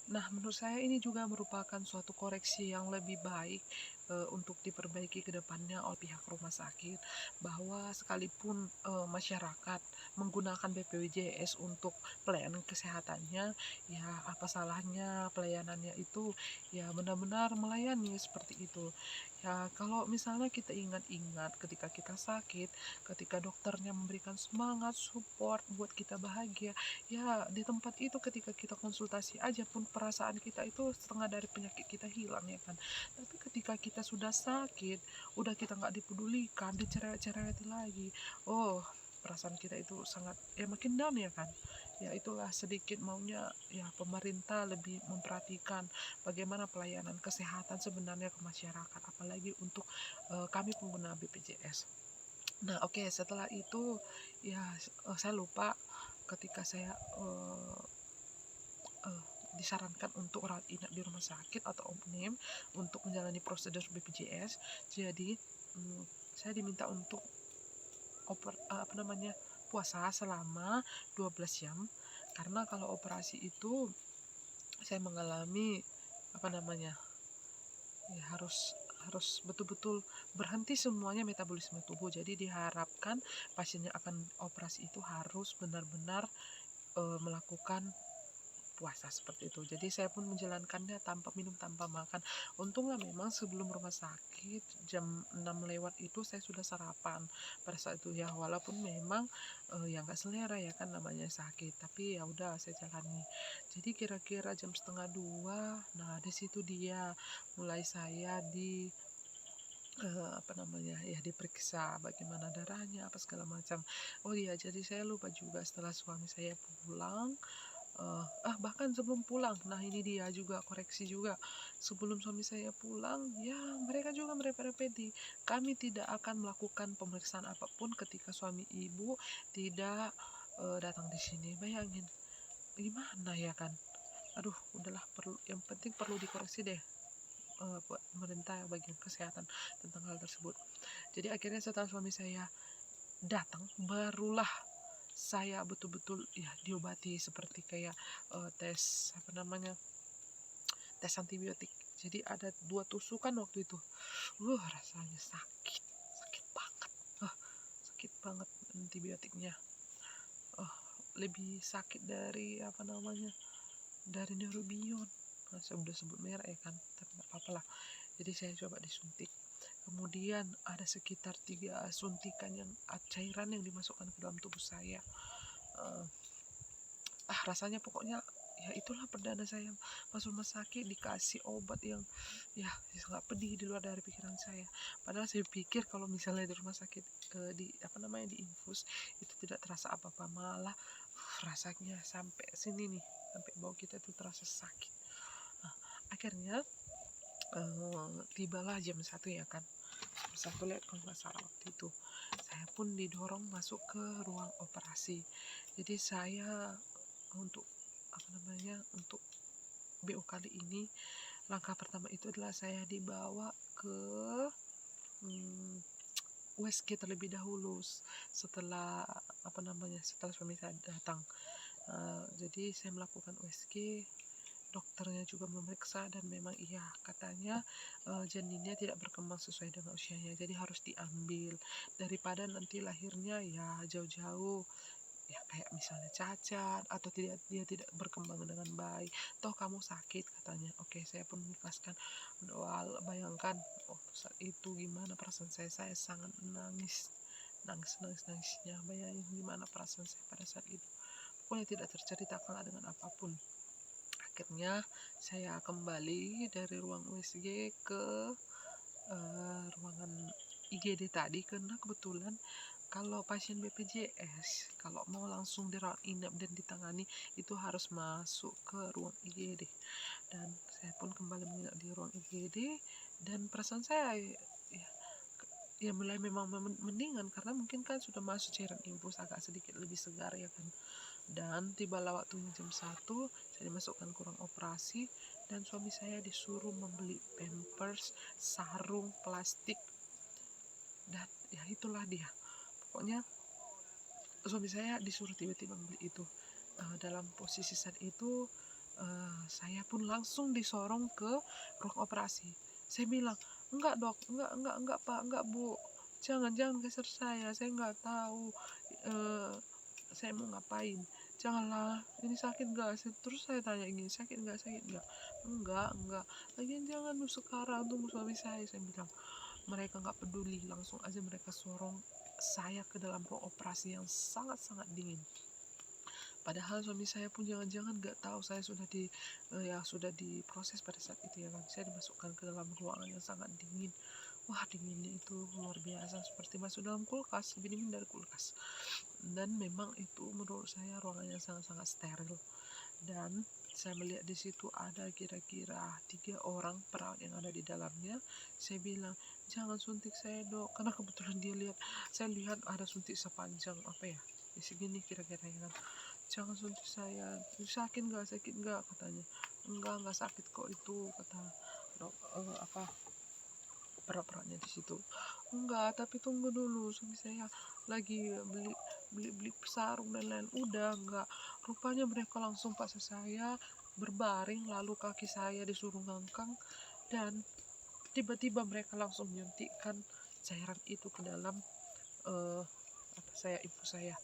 Nah, menurut saya ini juga merupakan suatu koreksi yang lebih baik, untuk diperbaiki ke depannya oleh pihak rumah sakit, bahwa sekalipun, masyarakat menggunakan BPJS untuk pelayanan kesehatannya, ya apa salahnya pelayanannya itu ya benar-benar melayani seperti itu. Ya kalau misalnya kita ingat-ingat ketika kita sakit, ketika dokternya memberikan semangat, support buat kita bahagia, ya, di tempat itu ketika kita konsultasi aja pun perasaan kita itu setengah dari penyakit kita hilang ya kan. Tapi ketika kita sudah sakit, udah kita nggak dipedulikan, dicerewet-cereweti lagi, oh perasaan kita itu sangat ya makin down ya kan. Ya itulah sedikit maunya ya pemerintah lebih memperhatikan bagaimana pelayanan kesehatan sebenarnya ke masyarakat, apalagi untuk kami pengguna BPJS. Nah, oke, setelah itu ya saya lupa ketika saya, eee, disarankan untuk rawat inap di rumah sakit atau OMNIM untuk menjalani prosedur BPJS. Jadi, saya diminta untuk apa namanya, puasa selama 12 jam, karena kalau operasi itu saya mengalami, apa namanya, ya harus harus betul-betul berhenti semuanya metabolisme tubuh. Jadi diharapkan pasien yang akan operasi itu harus benar-benar, melakukan puasa seperti itu. Jadi saya pun menjalankannya tanpa minum, tanpa makan. Untunglah memang sebelum rumah sakit jam 6 lewat itu saya sudah sarapan pada saat itu ya, walaupun memang, ya nggak selera ya kan namanya sakit, tapi ya udah saya jalani. Jadi kira-kira jam setengah 2, nah di situ dia mulai saya apa namanya, ya diperiksa bagaimana darahnya, apa segala macam. Oh iya, jadi saya lupa juga setelah suami saya pulang, bahkan sebelum pulang, nah ini dia juga koreksi juga, sebelum suami saya pulang, ya mereka juga merepet-repeti, kami tidak akan melakukan pemeriksaan apapun ketika suami ibu tidak, datang di sini. Bayangin, gimana ya kan? Aduh, udahlah perlu yang penting perlu dikoreksi deh, buat pemerintah bagian kesehatan tentang hal tersebut. Jadi akhirnya setelah suami saya datang, barulah saya betul-betul ya diobati seperti kayak, tes apa namanya, tes antibiotik. Jadi ada 2 tusukan waktu itu. Rasanya sakit, sakit banget, ah, sakit banget antibiotiknya. Oh, lebih sakit dari apa namanya, dari Neurobion. Nah, saya udah sebut merek ya kan, tapi nggak apa-apa lah. Jadi saya coba disuntik. Kemudian ada sekitar 3 suntikan yang cairan yang dimasukkan ke dalam tubuh saya. Eee, rasanya pokoknya ya itulah perdana saya masuk rumah sakit dikasih obat yang ya sangat pedih di luar dari pikiran saya. Padahal saya pikir kalau misalnya di rumah sakit, di apa namanya, diinfus itu tidak terasa apa-apa, malah rasanya sampai sini nih, sampai bawah kita itu terasa sakit. Nah, akhirnya, tibalah jam 1 ya kan, jam 1 lewat kalau nggak salah waktu itu. Saya pun didorong masuk ke ruang operasi. Jadi saya untuk apa namanya, untuk BO kali ini, langkah pertama itu adalah saya dibawa ke, mmm, USG terlebih dahulu setelah apa namanya, setelah suami saya datang. Jadi saya melakukan USG, dokternya juga memeriksa dan memang iya katanya, janinnya tidak berkembang sesuai dengan usianya, jadi harus diambil daripada nanti lahirnya ya jauh-jauh, ya kayak misalnya cacat atau dia tidak berkembang dengan baik, toh kamu sakit katanya. Oke, saya pun mengikhlaskan. Bayangkan waktu saat itu gimana perasaan saya sangat menangis, nangis-nangisnya. Bayangin gimana perasaan saya pada saat itu. Pokoknya tidak terceritakan dengan apapun. Akhirnya saya kembali dari ruang USG ke, ruangan IGD tadi karena kebetulan kalau pasien BPJS, kalau mau langsung dirawat inap dan ditangani, itu harus masuk ke ruang IGD. Dan saya pun kembali menginap di ruang IGD dan perasaan saya ya, ya mulai memang mendingan karena mungkin kan sudah masuk cairan infus agak sedikit lebih segar ya kan. Dan tibalah waktunya jam 1, saya dimasukkan ke ruang operasi dan suami saya disuruh membeli pampers, sarung plastik, dan ya itulah dia. Pokoknya suami saya disuruh tiba-tiba membeli itu. Dalam posisi saat itu Saya pun langsung disorong ke ruang operasi. Saya bilang, "Enggak dok, enggak pak, enggak bu, jangan geser saya nggak tahu saya mau ngapain. Janganlah, ini sakit nggak?" Terus saya tanya gini, "Sakit nggak, sakit nggak?" Enggak, lagian jangan nu sekarang, tunggu suami saya bilang. Mereka nggak peduli, langsung aja mereka sorong saya ke dalam ruang operasi yang sangat-sangat dingin. Padahal suami saya pun jangan-jangan nggak tahu saya sudah diproses pada saat itu ya kan. Saya dimasukkan ke dalam ruangan yang sangat dingin. Wah, dinginnya itu luar biasa, seperti masuk dalam kulkas, lebih dingin dari kulkas. Dan memang itu menurut saya ruangan yang sangat-sangat steril. Dan saya melihat di situ ada kira-kira 3 orang perawat yang ada di dalamnya. Saya bilang, "Jangan suntik saya dok," karena kebetulan saya lihat ada suntik sepanjang apa ya, di segini kira-kira ya kan. "Jangan suntik saya, sakit nggak," katanya. Enggak sakit kok itu," kata dok, perawatnya di situ. "Enggak, tapi tunggu dulu, suami saya lagi beli sarung dan lain." Udah enggak, rupanya mereka langsung paksa saya berbaring, lalu kaki saya disuruh ngangkang, dan tiba-tiba mereka langsung menyuntikkan cairan itu ke dalam ibu saya.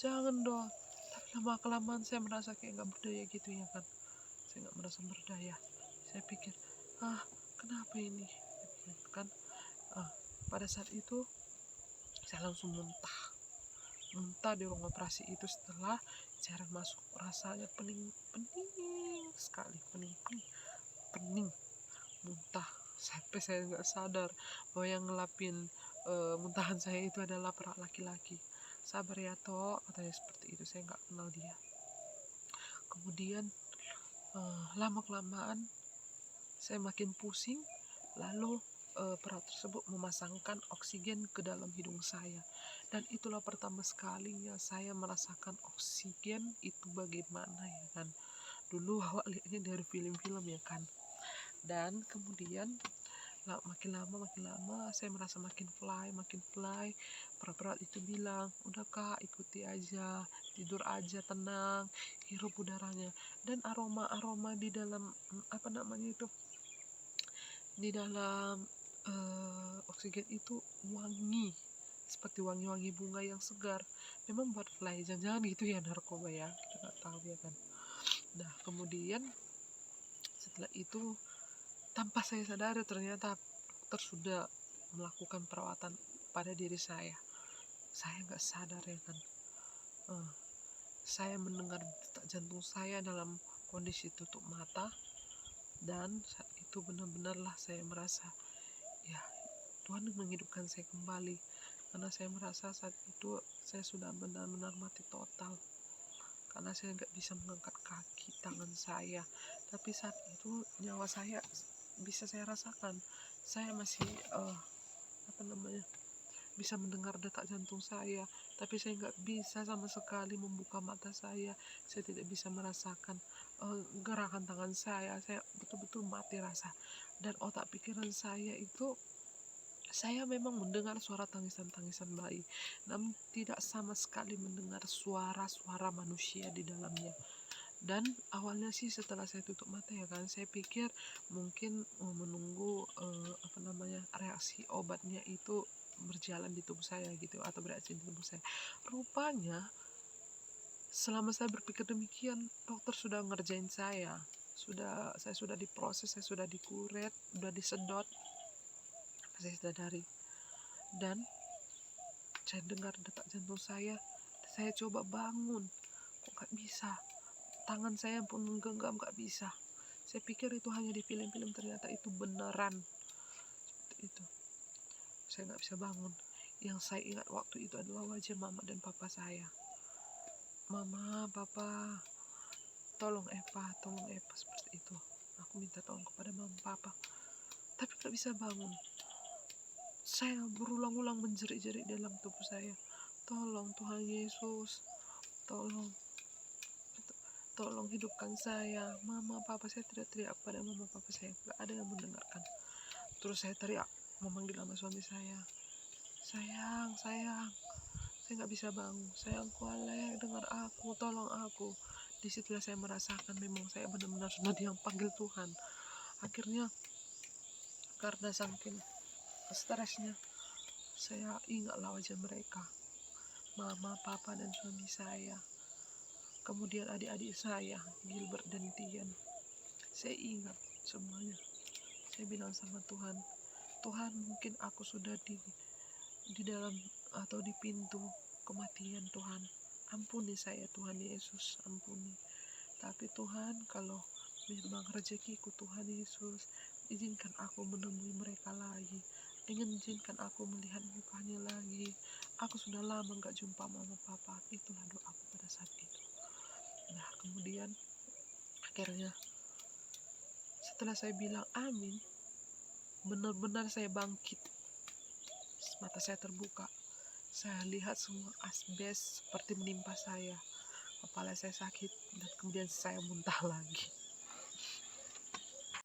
Jangan dong. Tapi lama kelamaan saya merasa kayak nggak berdaya gitu ya kan. Saya nggak merasa berdaya. Saya pikir, kenapa ini? Saya pikir, kan pada saat itu saya langsung muntah di ruang operasi itu. Setelah cairan masuk, rasanya pening sekali, pening, muntah sampai saya nggak sadar bahwa yang ngelapin muntahan saya itu adalah perawat laki-laki. "Sabar ya Tok," katanya seperti itu. Saya nggak kenal dia. Kemudian lama kelamaan saya makin pusing, lalu perawat tersebut memasangkan oksigen ke dalam hidung saya, dan itulah pertama sekalinya saya merasakan oksigen itu bagaimana ya kan. Dulu awak lihatnya dari film-film ya kan. Dan kemudian makin lama saya merasa makin fly. Perawat itu bilang, "Udah kak, ikuti aja, tidur aja, tenang, hirup udaranya." Dan aroma di dalam di dalam oksigen itu wangi, seperti wangi-wangi bunga yang segar. Memang buat fly, jangan-jangan gitu ya narkoba ya, kita nggak tahu ya kan. Nah kemudian setelah itu, tanpa saya sadari ternyata dokter sudah melakukan perawatan pada diri saya. Saya nggak sadar ya kan. Saya mendengar detak jantung saya dalam kondisi tutup mata, dan saat itu benar-benarlah saya merasa, ya Tuhan menghidupkan saya kembali, karena saya merasa saat itu saya sudah benar-benar mati total, karena saya nggak bisa mengangkat kaki tangan saya. Tapi saat itu nyawa saya bisa saya rasakan. Saya masih bisa mendengar detak jantung saya, tapi saya nggak bisa sama sekali membuka mata saya. Saya tidak bisa merasakan gerakan tangan saya betul-betul mati rasa. Dan otak pikiran saya itu, saya memang mendengar suara tangisan-tangisan bayi, namun tidak sama sekali mendengar suara-suara manusia di dalamnya. Dan awalnya sih setelah saya tutup mata ya kan, saya pikir mungkin menunggu reaksi obatnya itu berjalan di tubuh saya gitu, atau bereaksi di tubuh saya. Rupanya selama saya berpikir demikian, dokter sudah ngerjain saya. Saya sudah diproses, saya sudah dikuret, sudah disedot. Saya sadari, dan saya dengar detak jantung saya coba bangun, kok gak bisa. Tangan saya pun menggenggam, gak bisa. Saya pikir itu hanya di film-film, ternyata itu beneran. Seperti itu. Saya gak bisa bangun. Yang saya ingat waktu itu adalah wajah mama dan papa saya. "Mama, papa, tolong Eva, seperti itu. Aku minta tolong kepada mama, papa. Tapi gak bisa bangun. Saya berulang-ulang menjerit-jerit dalam tubuh saya. "Tolong Tuhan Yesus, tolong hidupkan saya. Mama, papa." Saya teriak-teriak pada mama, papa saya. Gak ada yang mendengarkan. Terus saya teriak, memanggil nama suami saya. Sayang, saya gak bisa bangun. Sayangku, Alek, dengar aku, tolong aku." Disitulah saya merasakan memang saya benar-benar sudah dipanggil Tuhan. Akhirnya karena saking stresnya, saya ingatlah wajah mereka, mama, papa, dan suami saya. Kemudian adik-adik saya, Gilbert dan Tian. Saya ingat semuanya. Saya bilang sama Tuhan, Tuhan, mungkin aku sudah di dalam atau di pintu kematian. Tuhan, ampuni saya, Tuhan Yesus, ampuni. Tapi Tuhan, kalau memang rezekiku, Tuhan Yesus, izinkan aku menemui mereka lagi. Izinkan aku melihat mukanya lagi. Aku sudah lama gak jumpa mama papa. Itulah doaku pada saat itu. Nah, kemudian akhirnya setelah saya bilang amin, benar-benar saya bangkit. Mata saya terbuka. Saya lihat semua asbes seperti menimpa saya. Kepala saya sakit dan kemudian saya muntah lagi.